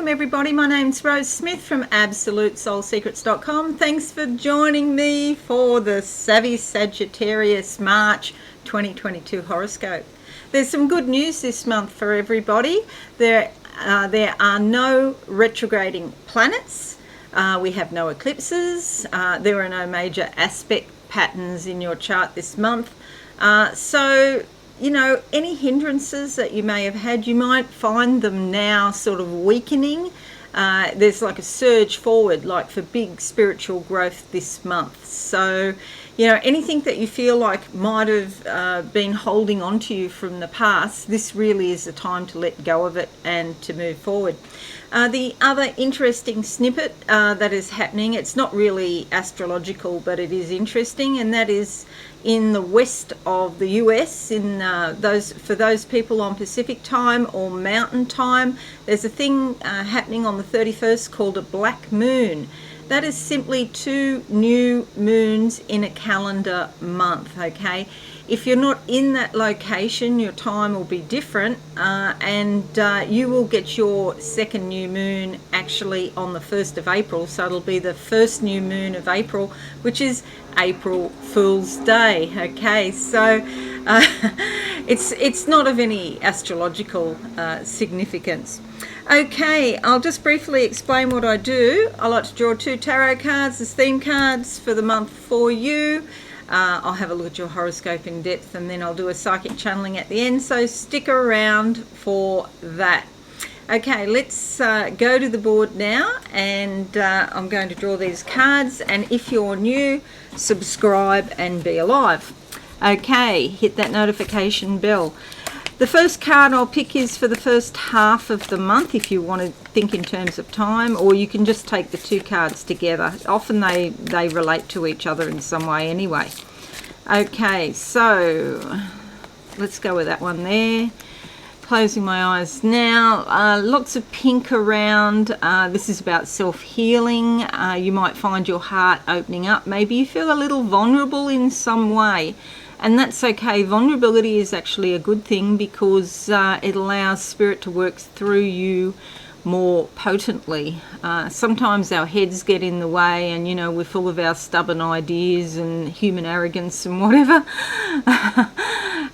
welcome everybody. My name's Rose Smith from AbsoluteSoulSecrets.com. Thanks for joining me for the Savvy Sagittarius March 2022 horoscope. There's some good news this month for everybody. There are no retrograding planets. We have no eclipses. There are no major aspect patterns in your chart this month. So you know, any hindrances that you may have had, you might find them now sort of weakening. There's like a surge forward, like for big spiritual growth this month. So, you know, anything that you feel like might have been holding on to you from the past, this really is the time to let go of it and to move forward. The other interesting snippet that is happening, it's not really astrological, but it is interesting, and that is in the west of the US, in for those people on Pacific time or Mountain time, there's a thing happening on the 31st called a black moon. That is simply 2 new moons in a calendar month, okay? If you're not in that location, your time will be different, and you will get your second new moon actually on the 1st of April. So it'll be the first new moon of April, which is April Fool's Day, okay? So it's not of any astrological significance. Okay, I'll just briefly explain what I do. I like to draw 2 tarot cards as theme cards for the month for you. I'll have a look at your horoscope in depth, and then I'll do a psychic channeling at the end, so stick around for that. Okay, let's go to the board now, and I'm going to draw these cards, and if you're new, subscribe and be alive. Okay, hit that notification bell. The first card I'll pick is for the first half of the month, if you want to think in terms of time, or you can just take the 2 cards together. Often they relate to each other in some way anyway. Okay, so let's go with that one there. Closing my eyes now. Lots of pink around. This is about self-healing. You might find your heart opening up. Maybe you feel a little vulnerable in some way. And that's okay. Vulnerability is actually a good thing, because it allows spirit to work through you more potently. Sometimes our heads get in the way, and you know, we're full of our stubborn ideas and human arrogance and whatever.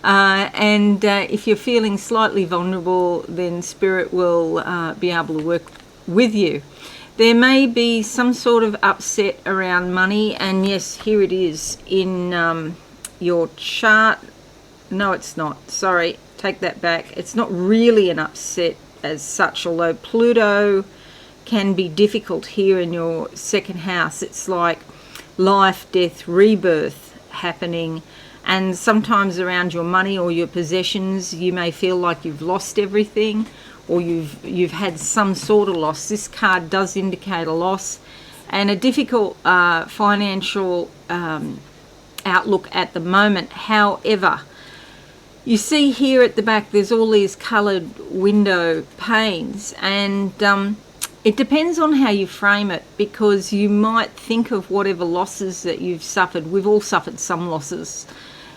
And if you're feeling slightly vulnerable, then spirit will be able to work with you. There may be some sort of upset around money, and yes, here it is in your chart. No, it's not. Sorry, take that back. It's not really an upset as such, although Pluto can be difficult here in your second house. It's like life, death, rebirth happening, and sometimes around your money or your possessions, you may feel like you've lost everything, or you've had some sort of loss. This card does indicate a loss and a difficult financial outlook at the moment. However, you see here at the back there's all these coloured window panes, and it depends on how you frame it, because you might think of whatever losses that you've suffered. We've all suffered some losses.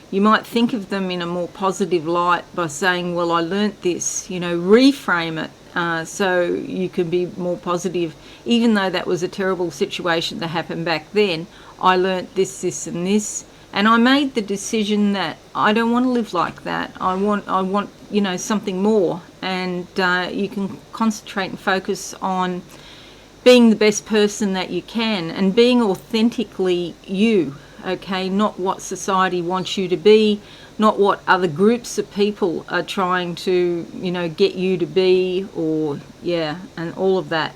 You might think of them in a more positive light by saying, well, I learnt this, you know, reframe it so you can be more positive. Even though that was a terrible situation that happened back then, I learnt this, this and this. And I made the decision that I don't want to live like that. I want, you know, something more. And you can concentrate and focus on being the best person that you can, and being authentically you, okay? Not what society wants you to be, not what other groups of people are trying to, you know, get you to be, or, yeah, and all of that.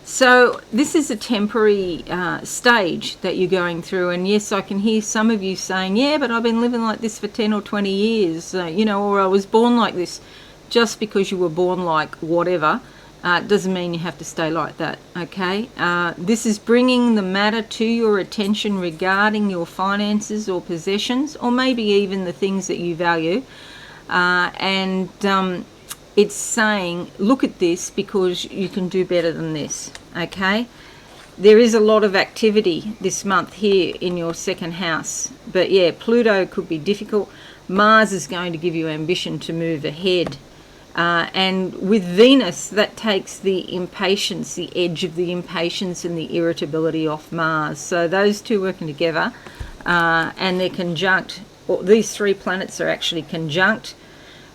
So this is a temporary stage that you're going through, and yes, I can hear some of you saying, yeah, but I've been living like this for 10 or 20 years, you know, or I was born like this. Just because you were born like whatever doesn't mean you have to stay like that, okay? This is bringing the matter to your attention regarding your finances or possessions, or maybe even the things that you value, and it's saying, look at this, because you can do better than this, okay? There is a lot of activity this month here in your second house, but yeah, Pluto could be difficult. Mars is going to give you ambition to move ahead, And with Venus, that takes the impatience, the edge of the impatience and the irritability off Mars. So those two working together, and they're conjunct, or these three planets are actually conjunct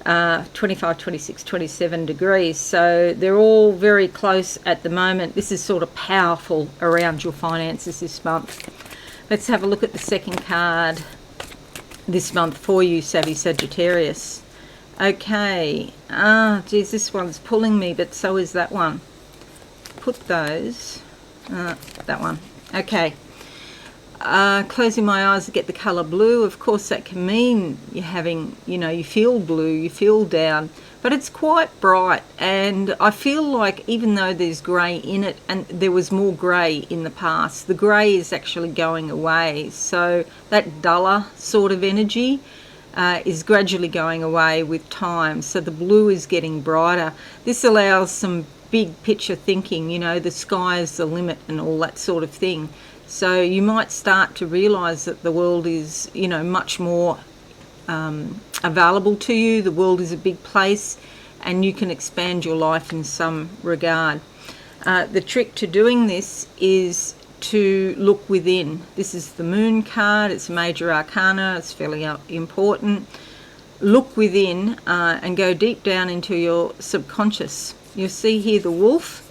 25, 26, 27 degrees. So they're all very close at the moment. This is sort of powerful around your finances this month. Let's have a look at the second card this month for you, Savvy Sagittarius. Okay, geez, this one's pulling me, but so is that one. Put those, that one. Okay, closing my eyes to get the colour blue. Of course, that can mean you're having, you feel blue, you feel down, but it's quite bright. And I feel like even though there's grey in it, and there was more grey in the past, the grey is actually going away. So that duller sort of energy is gradually going away with time. So the blue is getting brighter. This allows some big picture thinking, the sky is the limit and all that sort of thing. So you might start to realise that the world is, much more available to you. The world is a big place and you can expand your life in some regard. The trick to doing this is to look within. This is the Moon card. It's a major arcana. It's fairly important. Look within and go deep down into your subconscious. You'll see here the wolf,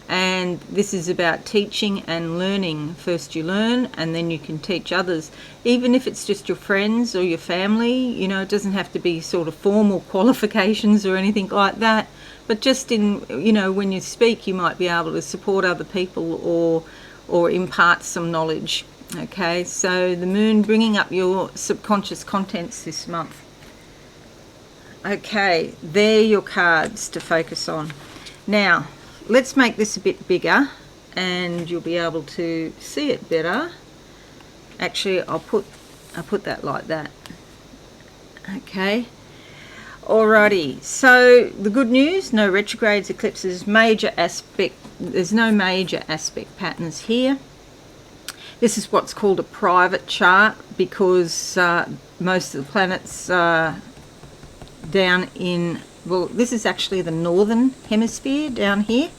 and this is about teaching and learning. First you learn and then you can teach others, even if it's just your friends or your family. It doesn't have to be sort of formal qualifications or anything like that, but just in, when you speak, you might be able to support other people or impart some knowledge. Okay, so the Moon bringing up your subconscious contents this month. Okay, they're your cards to focus on. Now, let's make this a bit bigger and you'll be able to see it better. Actually, I'll put that like that. Okay. Alrighty, so the good news, no retrogrades, eclipses, major aspect, there's no major aspect patterns here. This is what's called a private chart because most of the planets are down in, well, this is actually the northern hemisphere down here.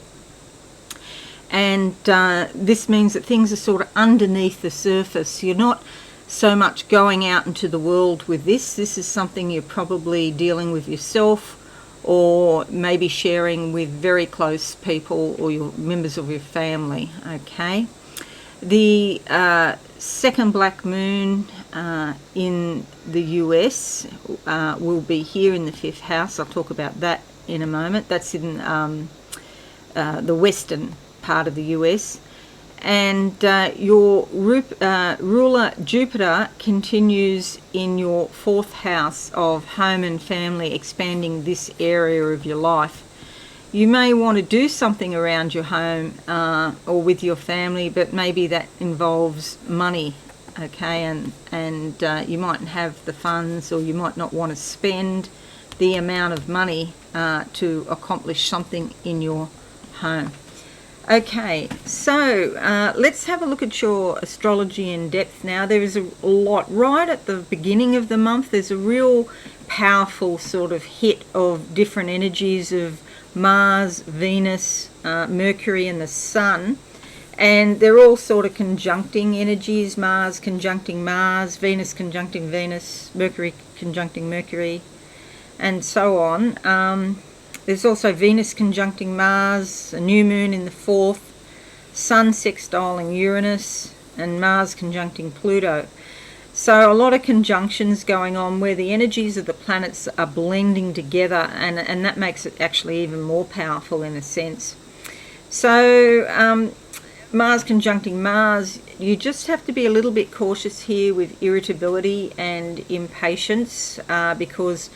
And this means that things are sort of underneath the surface. You're not so much going out into the world with this. This is something you're probably dealing with yourself, or maybe sharing with very close people or your members of your family. Okay, the second black moon in the US will be here in the 5th house. I'll talk about that in a moment. That's in the western part of the US. And your ruler Jupiter continues in your 4th house of home and family, expanding this area of your life. You may want to do something around your home or with your family, but maybe that involves money, okay, and you mightn't have the funds, or you might not want to spend the amount of money to accomplish something in your home. Okay, so let's have a look at your astrology in depth now. There is a lot right at the beginning of the month. There's a real powerful sort of hit of different energies of Mars, Venus, Mercury and the Sun. And they're all sort of conjuncting energies. Mars conjuncting Mars, Venus conjuncting Venus, Mercury conjuncting Mercury, and so on. There's also Venus conjuncting Mars, a new moon in the 4th, Sun sextiling Uranus, and Mars conjuncting Pluto. So a lot of conjunctions going on where the energies of the planets are blending together, and that makes it actually even more powerful in a sense. So Mars conjuncting Mars, you just have to be a little bit cautious here with irritability and impatience because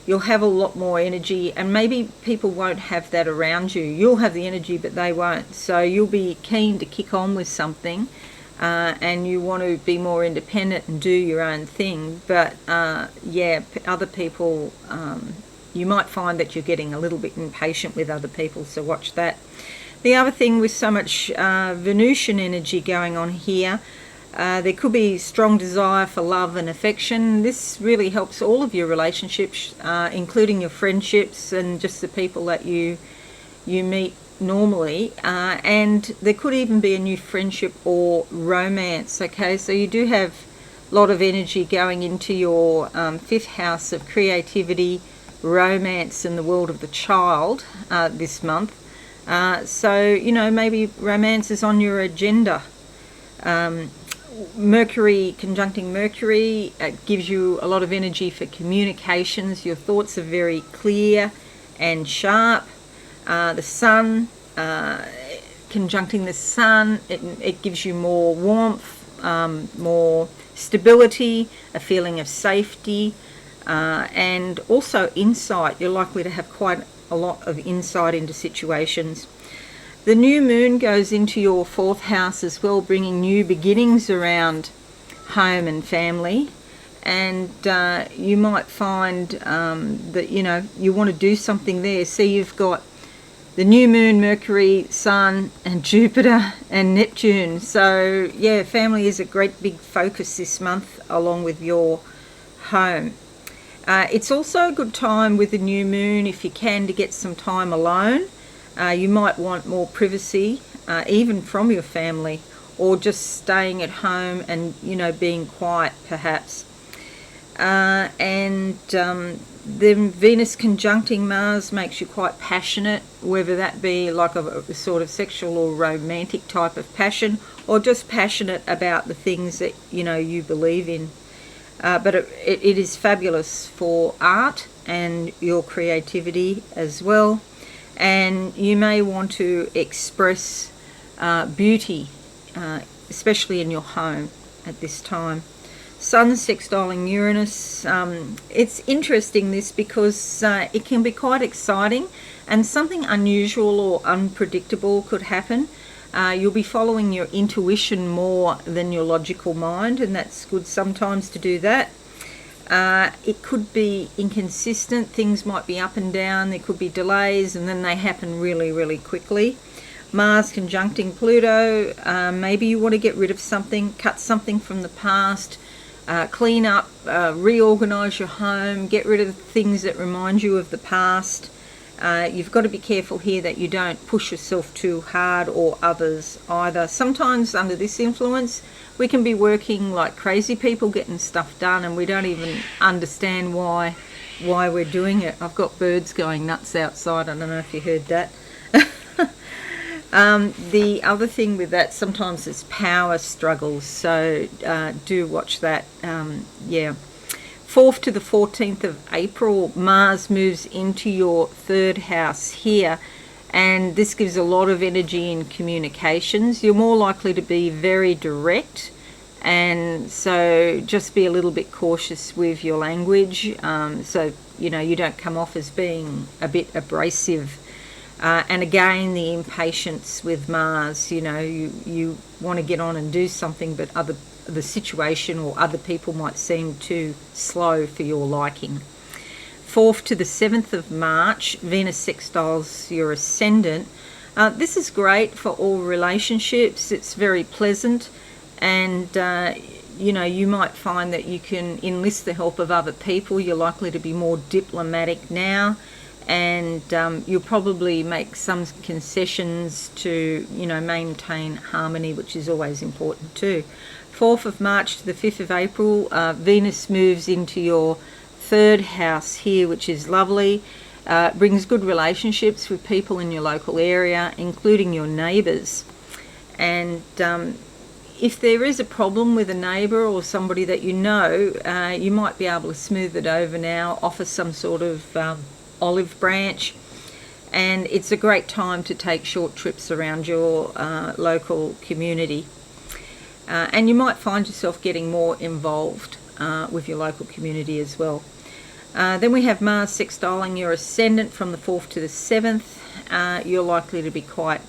you'll have a lot more energy, and maybe people won't have that around you. You'll have the energy, but they won't. So you'll be keen to kick on with something, and you want to be more independent and do your own thing. But yeah, other people, you might find that you're getting a little bit impatient with other people, so watch that. The other thing with so much Venusian energy going on here, There could be strong desire for love and affection. This really helps all of your relationships, including your friendships and just the people that you meet normally. And there could even be a new friendship or romance. Okay, so you do have a lot of energy going into your fifth house of creativity, romance, and the world of the child this month. So, you know, maybe romance is on your agenda. Mercury conjuncting Mercury gives you a lot of energy for communications. Your thoughts are very clear and sharp. The Sun conjuncting the Sun, it gives you more warmth, more stability, a feeling of safety, and also insight. You're likely to have quite a lot of insight into situations. The new moon goes into your fourth house as well, bringing new beginnings around home and family. And you might find that, you know, you want to do something there. So you've got the new moon, Mercury, Sun, and Jupiter and Neptune. So, yeah, family is a great big focus this month, along with your home. It's also a good time with the new moon, if you can, to get some time alone. You might want more privacy, even from your family, or just staying at home and, you know, being quiet perhaps. And then Venus conjuncting Mars makes you quite passionate, whether that be like a sort of sexual or romantic type of passion, or just passionate about the things that, you know, you believe in. But it is fabulous for art and your creativity as well. And you may want to express beauty, especially in your home at this time. Sun sextiling Uranus. It's interesting this because it can be quite exciting, and something unusual or unpredictable could happen. You'll be following your intuition more than your logical mind, and that's good sometimes to do that. It could be inconsistent. Things might be up and down. There could be delays, and then they happen really, really quickly. Mars conjuncting Pluto. Maybe you want to get rid of something, cut something from the past, clean up, reorganize your home, get rid of things that remind you of the past. You've got to be careful here that you don't push yourself too hard, or others either. Sometimes under this influence, we can be working like crazy people getting stuff done, and we don't even understand why we're doing it. I've got birds going nuts outside. I don't know if you heard that. The other thing with that, sometimes it's power struggles, so do watch that. 4th to the 14th of April, Mars moves into your third house here, and this gives a lot of energy in communications. You're more likely to be very direct, and so just be a little bit cautious with your language, so you know you don't come off as being a bit abrasive. And again, the impatience with Mars, you know, you want to get on and do something, but the situation or other people might seem too slow for your liking. 4th to the 7th of March, Venus sextiles your ascendant. This is great for all relationships. It's very pleasant, and you know, you might find that you can enlist the help of other people. You're likely to be more diplomatic now, and you'll probably make some concessions to, you know, maintain harmony, which is always important too. 4th of March to the 5th of April, Venus moves into your third house here, which is lovely. Brings good relationships with people in your local area, including your neighbours. And if there is a problem with a neighbour or somebody that you know, you might be able to smooth it over now, offer some sort of olive branch. And it's a great time to take short trips around your local community. And you might find yourself getting more involved with your local community as well. Then we have Mars sextiling your ascendant from the 4th to the 7th. You're likely to be quite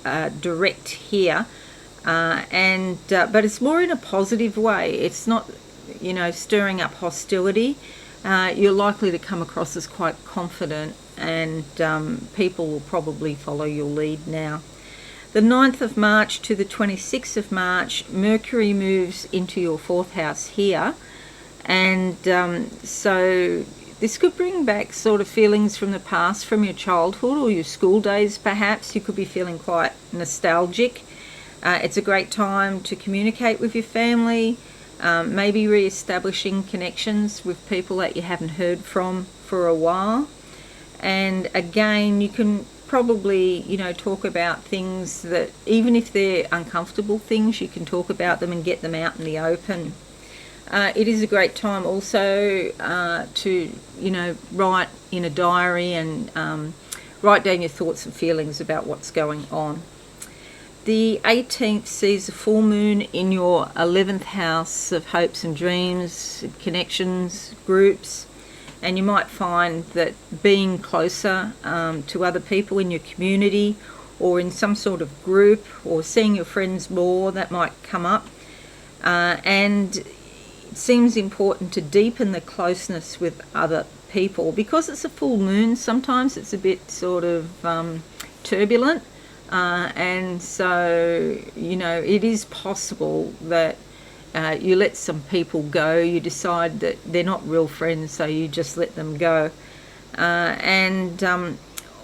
direct here, but it's more in a positive way. It's not, you know, stirring up hostility. You're likely to come across as quite confident, and people will probably follow your lead now. The 9th of March to the 26th of March, Mercury moves into your 4th house here. And so this could bring back sort of feelings from the past, from your childhood or your school days perhaps. You could be feeling quite nostalgic. It's a great time to communicate with your family, maybe re-establishing connections with people that you haven't heard from for a while. And again, you can probably, talk about things that, even if they're uncomfortable things, you can talk about them and get them out in the open. It is a great time also to, write in a diary and write down your thoughts and feelings about what's going on. The 18th sees a full moon in your 11th house of hopes and dreams, connections, groups. And you might find that being closer to other people in your community or in some sort of group, or seeing your friends more, that might come up. And it seems important to deepen the closeness with other people. Because it's a full moon, sometimes it's a bit sort of turbulent. And so, it is possible that you let some people go. You decide that they're not real friends, so you just let them go.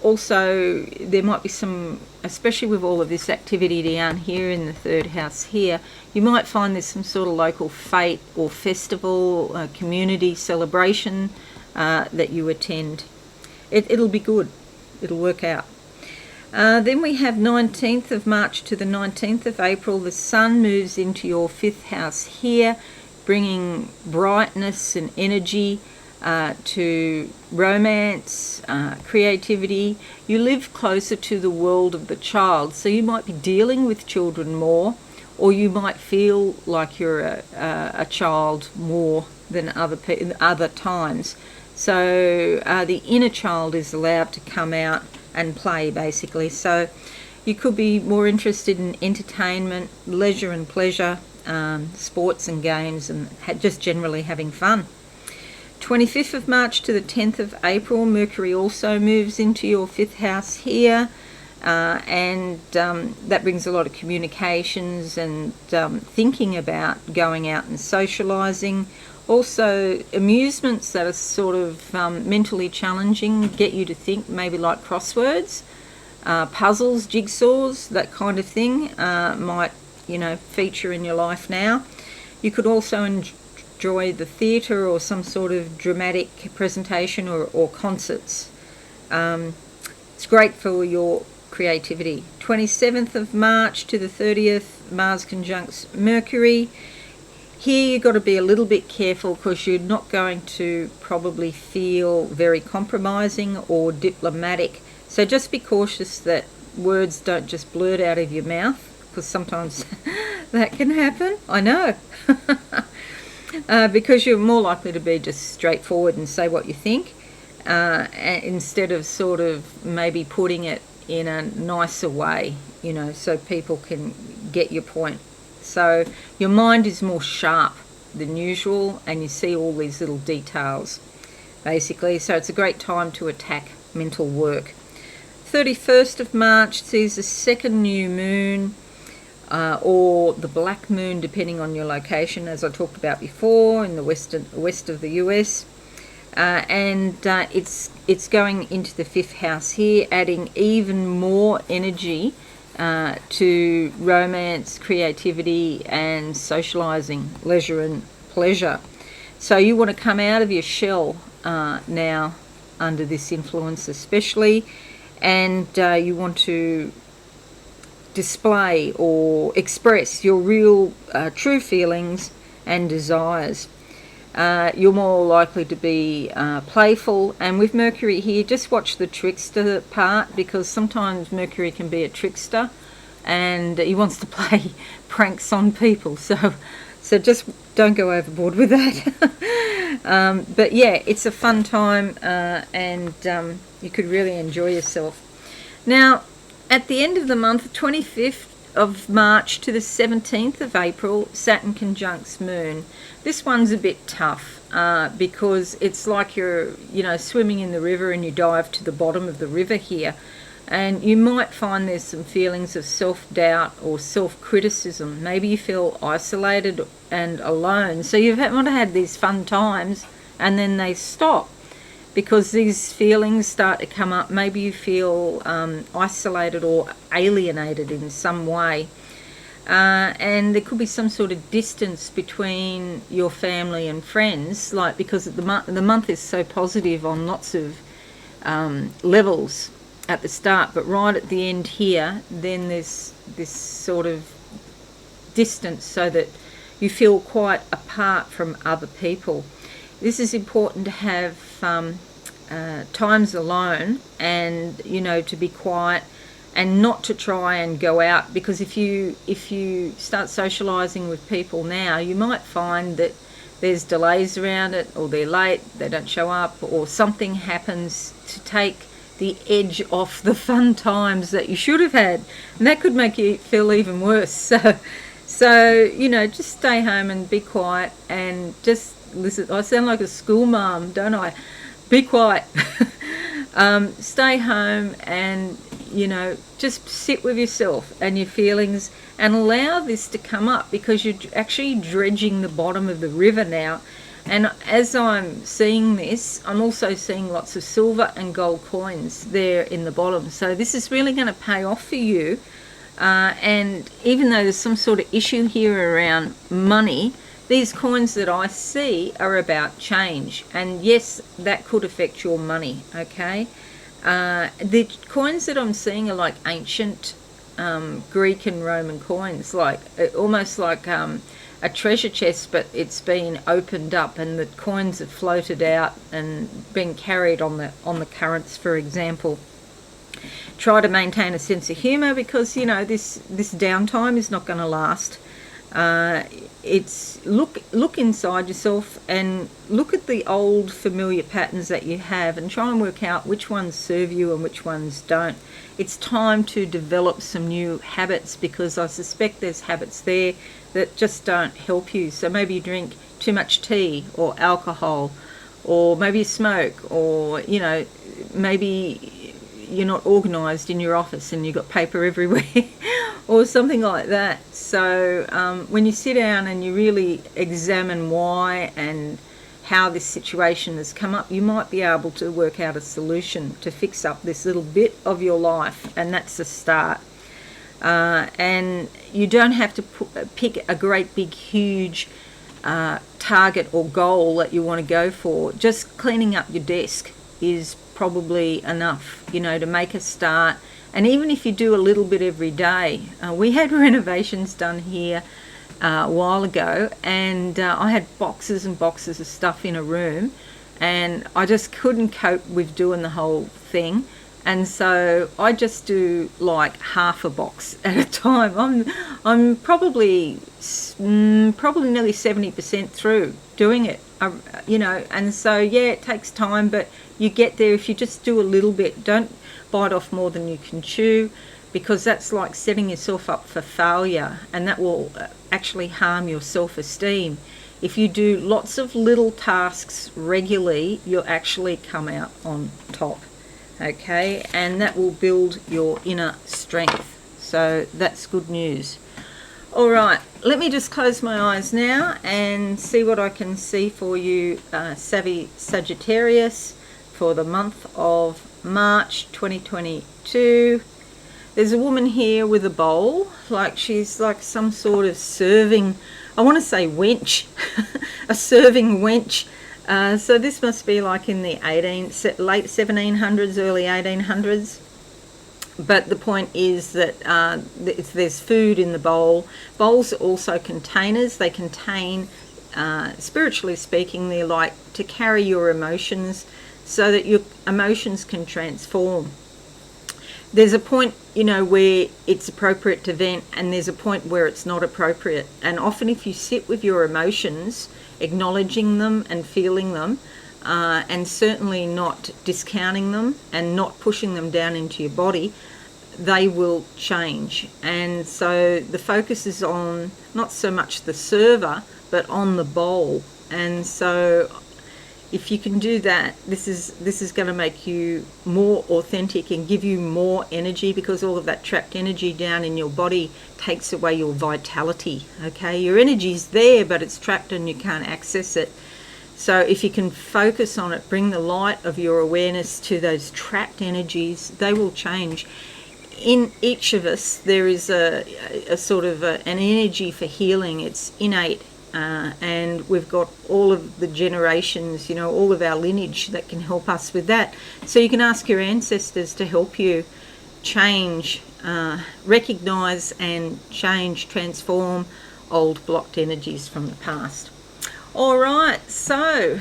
Also, there might be some, especially with all of this activity down here in the 3rd house here, you might find there's some sort of local fete or festival, community celebration that you attend. It'll be good. It'll work out. Then we have 19th of March to the 19th of April. The Sun moves into your 5th house here, bringing brightness and energy to romance, creativity. You live closer to the world of the child, so you might be dealing with children more, or you might feel like you're a child more than other times. So the inner child is allowed to come out and play, basically. So you could be more interested in entertainment, leisure and pleasure, sports and games, and just generally having fun. 25th of March to the 10th of April, Mercury also moves into your 5th house here, and that brings a lot of communications and thinking about going out and socialising. Also, amusements that are sort of mentally challenging, get you to think, maybe like crosswords, puzzles, jigsaws, that kind of thing might, feature in your life now. You could also enjoy the theatre or some sort of dramatic presentation or concerts. It's great for your creativity. 27th of March to the 30th, Mars conjuncts Mercury. Here you've got to be a little bit careful, because you're not going to probably feel very compromising or diplomatic. So just be cautious that words don't just blurt out of your mouth, because sometimes that can happen. I know. Because you're more likely to be just straightforward and say what you think, instead of sort of maybe putting it in a nicer way, so people can get your point. So your mind is more sharp than usual, and you see all these little details, basically. So it's a great time to attack mental work. 31st of March sees the second new moon, or the black moon, depending on your location, as I talked about before, in the west of the US. And it's going into the 5th house here, adding even more energy to romance, creativity and socialising, leisure and pleasure. So you want to come out of your shell now under this influence especially, and you want to display or express your real true feelings and desires. You're more likely to be playful, and with Mercury here, just watch the trickster part, because sometimes Mercury can be a trickster and he wants to play pranks on people, so just don't go overboard with that. But yeah, it's a fun time, and you could really enjoy yourself. Now, at the end of the month, 25th of March to the 17th of April, Saturn conjuncts Moon. This one's a bit tough because it's like you're, swimming in the river and you dive to the bottom of the river here. And you might find there's some feelings of self-doubt or self-criticism. Maybe you feel isolated and alone. So you've had these fun times and then they stop because these feelings start to come up. Maybe you feel isolated or alienated in some way. And there could be some sort of distance between your family and friends, like because the month is so positive on lots of levels at the start, but right at the end here, then there's this sort of distance so that you feel quite apart from other people. This is important to have times alone and, to be quiet and not to try and go out, because if you start socialising with people now, you might find that there's delays around it, or they're late, they don't show up, or something happens to take the edge off the fun times that you should have had, and that could make you feel even worse. So just stay home and be quiet and just listen. I sound like a school mum, don't I? Be quiet. Stay home and just sit with yourself and your feelings and allow this to come up, because you're actually dredging the bottom of the river now. And as I'm seeing this, I'm also seeing lots of silver and gold coins there in the bottom. So this is really going to pay off for you. And even though there's some sort of issue here around money, these coins that I see are about change. And yes, that could affect your money, okay? The coins that I'm seeing are like ancient Greek and Roman coins, like almost like a treasure chest, but it's been opened up and the coins have floated out and been carried on the currents, for example. Try to maintain a sense of humour, because this downtime is not going to last. It's look inside yourself and look at the old familiar patterns that you have and try and work out which ones serve you and which ones don't. It's time to develop some new habits, because I suspect there's habits there that just don't help you. So maybe you drink too much tea or alcohol, or maybe you smoke, or maybe you're not organised in your office and you've got paper everywhere or something like that. So when you sit down and you really examine why and how this situation has come up, you might be able to work out a solution to fix up this little bit of your life, and that's the start. And you don't have to pick a great big huge target or goal that you want to go for. Just cleaning up your desk is probably enough, to make a start. And even if you do a little bit every day, we had renovations done here a while ago, and I had boxes and boxes of stuff in a room, and I just couldn't cope with doing the whole thing. And so I just do like half a box at a time. I'm probably nearly 70% through doing it, and so it takes time, but you get there if you just do a little bit. Don't bite off more than you can chew, because that's like setting yourself up for failure, and that will actually harm your self-esteem. If you do lots of little tasks regularly, you'll actually come out on top. Okay, and that will build your inner strength. So that's good news. All right, let me just close my eyes now and see what I can see for you, savvy Sagittarius, for the month of March 2022. There's a woman here with a bowl, like she's like some sort of serving, I want to say wench, a serving wench. So this must be like in the late 1700s, early 1800s. But the point is that there's food in the bowl. Bowls are also containers. They contain, spiritually speaking, they're like to carry your emotions so that your emotions can transform. There's a point, where it's appropriate to vent, and there's a point where it's not appropriate. And often if you sit with your emotions, acknowledging them and feeling them, and certainly not discounting them and not pushing them down into your body, they will change. And so the focus is on not so much the server, but on the bowl. And so if you can do that, this is going to make you more authentic and give you more energy, because all of that trapped energy down in your body takes away your vitality. Okay, your energy's there, but it's trapped and you can't access it. So if you can focus on it, bring the light of your awareness to those trapped energies, they will change. In each of us, there is a sort of an energy for healing. It's innate. And we've got all of the generations, all of our lineage that can help us with that. So you can ask your ancestors to help you change, recognise and change, transform old blocked energies from the past. All right, so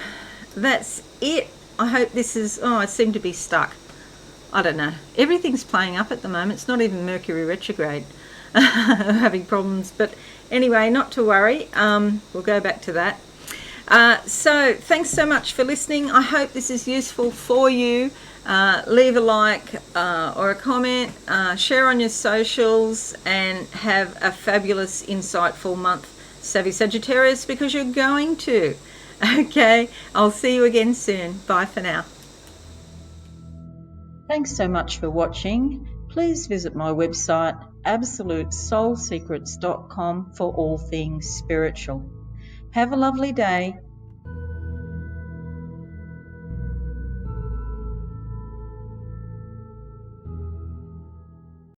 that's it. I hope this is, I seem to be stuck. I don't know. Everything's playing up at the moment. It's not even Mercury retrograde. I'm having problems, but anyway, not to worry. We'll go back to that. So thanks so much for listening. I hope this is useful for you. Leave a like or a comment, share on your socials, and have a fabulous, insightful month, Savvy Sagittarius, because you're going to. Okay, I'll see you again soon. Bye for now. Thanks so much for watching. Please visit my website, absolutesoulsecrets.com, for all things spiritual. Have a lovely day.